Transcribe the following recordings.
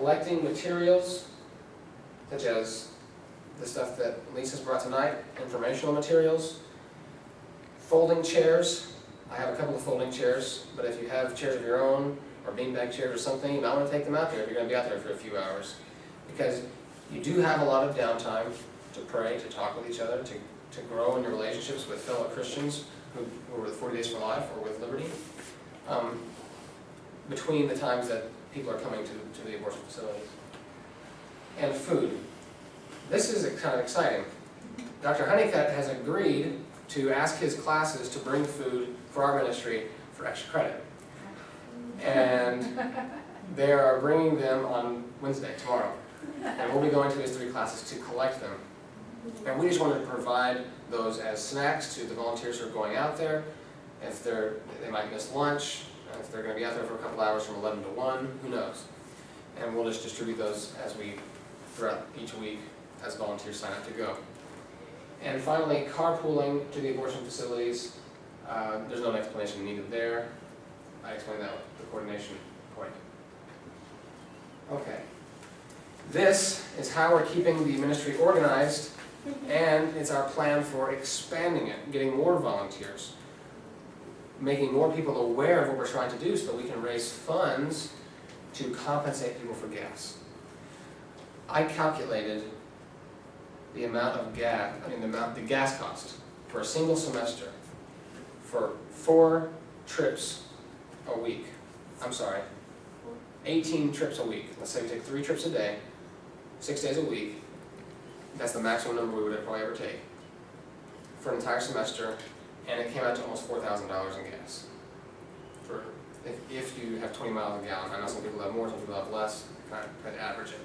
collecting materials, such as the stuff that Lisa's brought tonight, informational materials, folding chairs. I have a couple of folding chairs, but if you have chairs of your own, or beanbag chairs or something, you might want to take them out there if you're going to be out there for a few hours. Because you do have a lot of downtime to pray, to talk with each other, to grow in your relationships with fellow Christians who are with 40 Days for Life or with Liberty, between the times that people are coming to the abortion facilities. And food. This is kind of exciting. Dr. Honeycutt has agreed to ask his classes to bring food for our ministry for extra credit. And they are bringing them on Wednesday, tomorrow. And we'll be going to his 3 classes to collect them. And we just wanted to provide those as snacks to the volunteers who are going out there. If they might miss lunch, if they're going to be out there for a couple hours from 11 to 1, who knows? And we'll just distribute those throughout each week as volunteers sign up to go. And finally, carpooling to the abortion facilities. There's no explanation needed there. I explained that with the coordination point. Okay. This is how we're keeping the ministry organized, and it's our plan for expanding it, getting more volunteers, making more people aware of what we're trying to do so that we can raise funds to compensate people for gas. I calculated the amount of gas, the gas cost for a single semester for 4 trips a week. 18 trips a week. Let's say we take 3 trips a day, 6 days a week. That's the maximum number we would probably ever take for an entire semester, and it came out to almost $4,000 in gas. For if you have 20 miles a gallon. I know some people have more, some people have less. Kind of average it.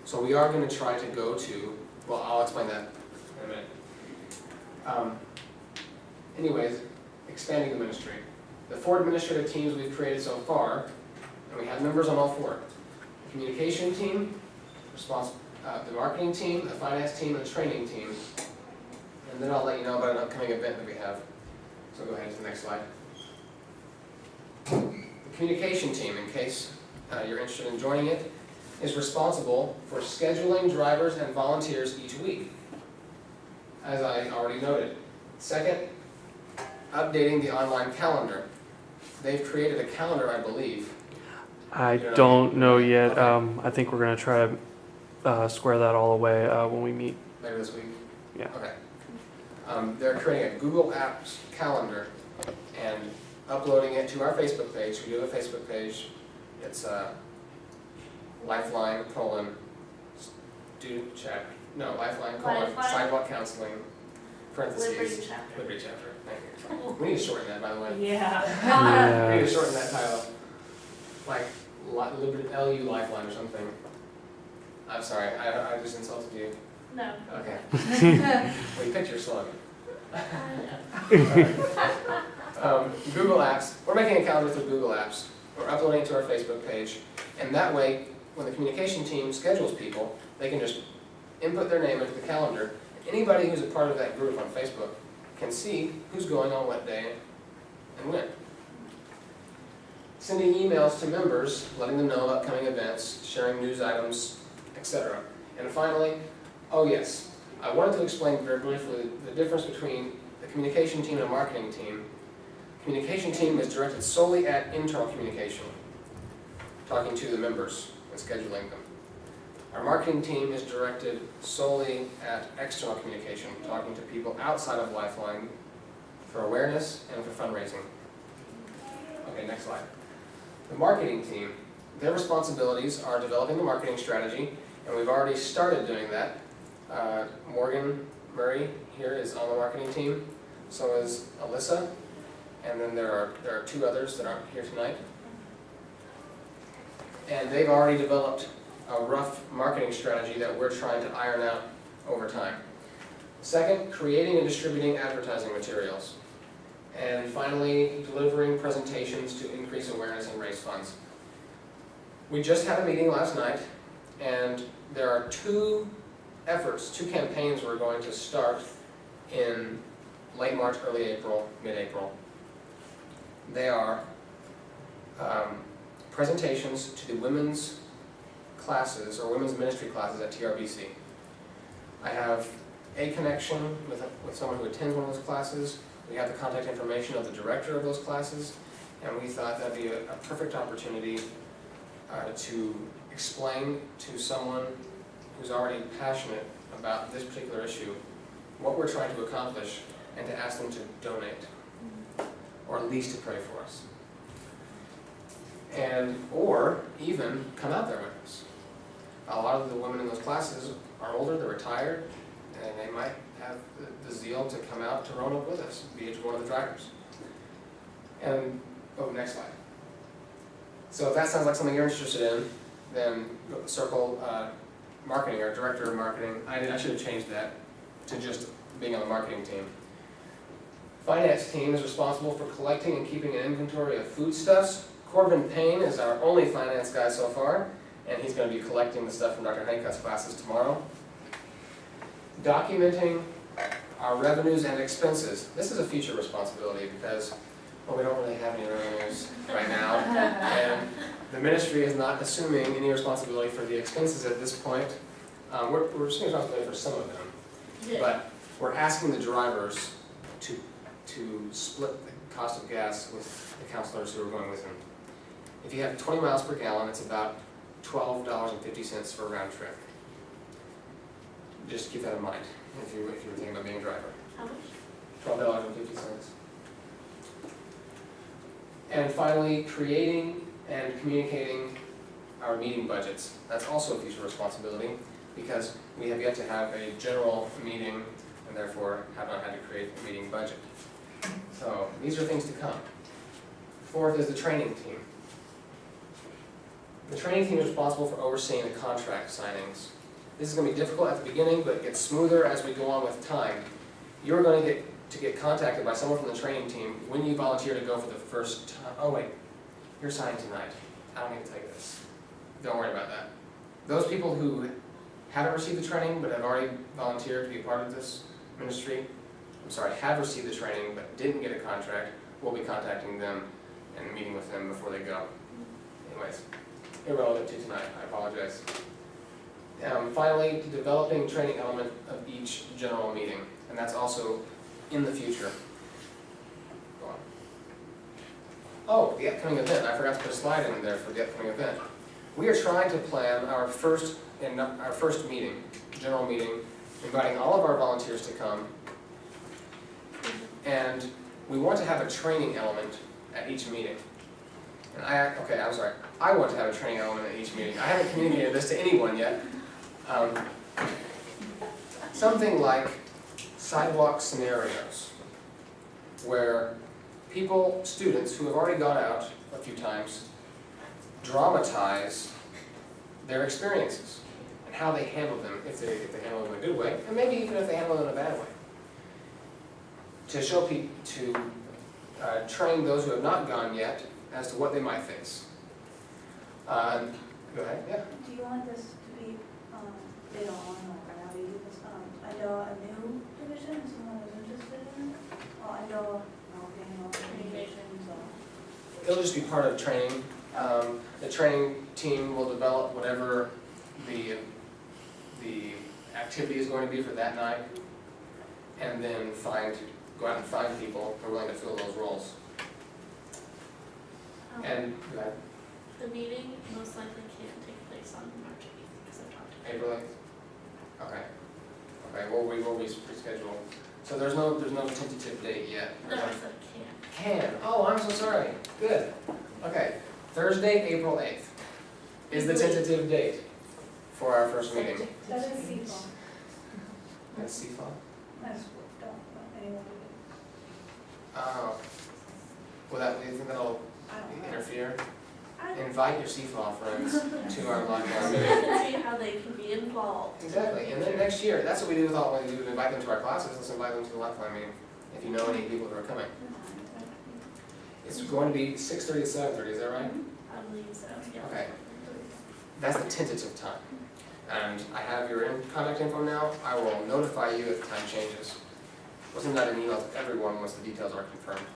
So we are going to try to go to. Well, I'll explain that in a minute. Anyways, expanding the ministry. The 4 administrative teams we've created so far, and we have members on all 4. The communication team, the marketing team, the finance team, and the training team. And then I'll let you know about an upcoming event that we have. So go ahead to the next slide. The communication team, in case you're interested in joining it, is responsible for scheduling drivers and volunteers each week, as I already noted. Second, updating the online calendar. They've created a calendar, I believe. I don't know yet. Okay. I think we're going to try to square that all away when we meet. Later this week? Yeah. Okay. They're creating a Google Apps calendar and uploading it to our Facebook page. We do have a Facebook page. It's Lifeline sidewalk counseling parentheses Liberty chapter. Thank you. We need to shorten that, by the way. Yeah. We need to shorten that title, like Liberty LU Lifeline or something. I'm sorry, I just insulted you. No. Okay. Well, you picked your slogan. Google Apps. We're making a calendar through Google Apps. We're uploading it to our Facebook page, and that way, when the communication team schedules people, they can just input their name into the calendar. Anybody who's a part of that group on Facebook can see who's going on what day and when. Sending emails to members, letting them know about upcoming events, sharing news items, etc. And finally, oh yes, I wanted to explain very briefly the difference between the communication team and the marketing team. The communication team is directed solely at internal communication, talking to the members and scheduling them. Our marketing team is directed solely at external communication, talking to people outside of Lifeline for awareness and for fundraising. Okay, next slide. The marketing team, their responsibilities are developing the marketing strategy, and we've already started doing that. Morgan Murray here is on the marketing team, so is Alyssa, and then there are 2 others that aren't here tonight. And they've already developed a rough marketing strategy that we're trying to iron out over time. Second, creating and distributing advertising materials. And finally, delivering presentations to increase awareness and raise funds. We just had a meeting last night, and there are 2 campaigns we're going to start in late March, early April, mid-April. They are presentations to the women's classes, or women's ministry classes at TRBC. I have a connection with someone who attends one of those classes. We have the contact information of the director of those classes, and we thought that'd be a perfect opportunity to explain to someone who's already passionate about this particular issue what we're trying to accomplish, and to ask them to donate, or at least to pray for us. Or even come out there with us. A lot of the women in those classes are older, they're retired, and they might have the zeal to come out to Roanoke with us, be one of the drivers. And, next slide. So if that sounds like something you're interested in, then circle marketing, or director of marketing. I should have changed that to just being on the marketing team. Finance team is responsible for collecting and keeping an inventory of foodstuffs. Corbin Payne is our only finance guy so far, and he's going to be collecting the stuff from Dr. Honeycutt's classes tomorrow. Documenting our revenues and expenses. This is a future responsibility because, we don't really have any revenues right now, and the ministry is not assuming any responsibility for the expenses at this point. We're assuming responsibility for some of them, but we're asking the drivers to split the cost of gas with the counselors who are going with them. If you have 20 miles per gallon, it's about $12.50 for a round trip. Just keep that in mind if you were thinking about being a driver. How much? $12.50. And finally, creating and communicating our meeting budgets. That's also a future responsibility because we have yet to have a general meeting and therefore have not had to create a meeting budget. So these are things to come. Fourth is the training team. The training team is responsible for overseeing the contract signings. This is going to be difficult at the beginning, but it gets smoother as we go on with time. You're going to get contacted by someone from the training team when you volunteer to go for the first time. Oh wait, you're signing tonight. I don't need to tell you this. Don't worry about that. Those people who haven't received the training but have already volunteered to be a part of this ministry, have received the training but didn't get a contract, we'll be contacting them and meeting with them before they go. Anyways, irrelevant to tonight, I apologize. Finally, developing training element of each general meeting, and that's also in the future. Go on. Oh, the upcoming event. I forgot to put a slide in there for the upcoming event. We are trying to plan our first meeting, general meeting, inviting all of our volunteers to come. And we want to have a training element at each meeting. And I want to have a training element at each meeting. I haven't communicated this to anyone yet. Something like sidewalk scenarios, where students who have already gone out a few times, dramatize their experiences and how they handle them, if they handle them in a good way, and maybe even if they handle them in a bad way. To show people, to train those who have not gone yet as to what they might face. Go ahead, yeah. Do you want this to be later on, or how do you do this? I know a new division, someone is interested in it, or I know marketing or communications or... It'll just be part of training. The training team will develop whatever the activity is going to be for that night, and then go out and find people who are willing to fill those roles. And go ahead. The meeting most likely can't take place on March 8th because I've talked to April 8th? Okay. Okay, well, we will be rescheduled. So there's no tentative date yet. No, I said can't. Can. Oh, I'm so sorry. Good. Okay. Thursday, April 8th is the tentative date for our first meeting. That is CFON. That's CFON? That's what anyone would Oh. Will that, do you think that'll do. I don't know. interfere? I don't Invite your CFON friends to our Lifeline So meeting. we can see how they can be involved. Exactly, and then next year, that's what we do with all, when we do invite them to our classes, let's invite them to the Lifeline meeting, if you know any people who are coming. It's going to be 6:30 to 7:30, is that right? I believe so, yeah. Okay. That's the tentative time. And I have your contact info now, I will notify you if time changes. We'll send out an email to everyone once the details are confirmed.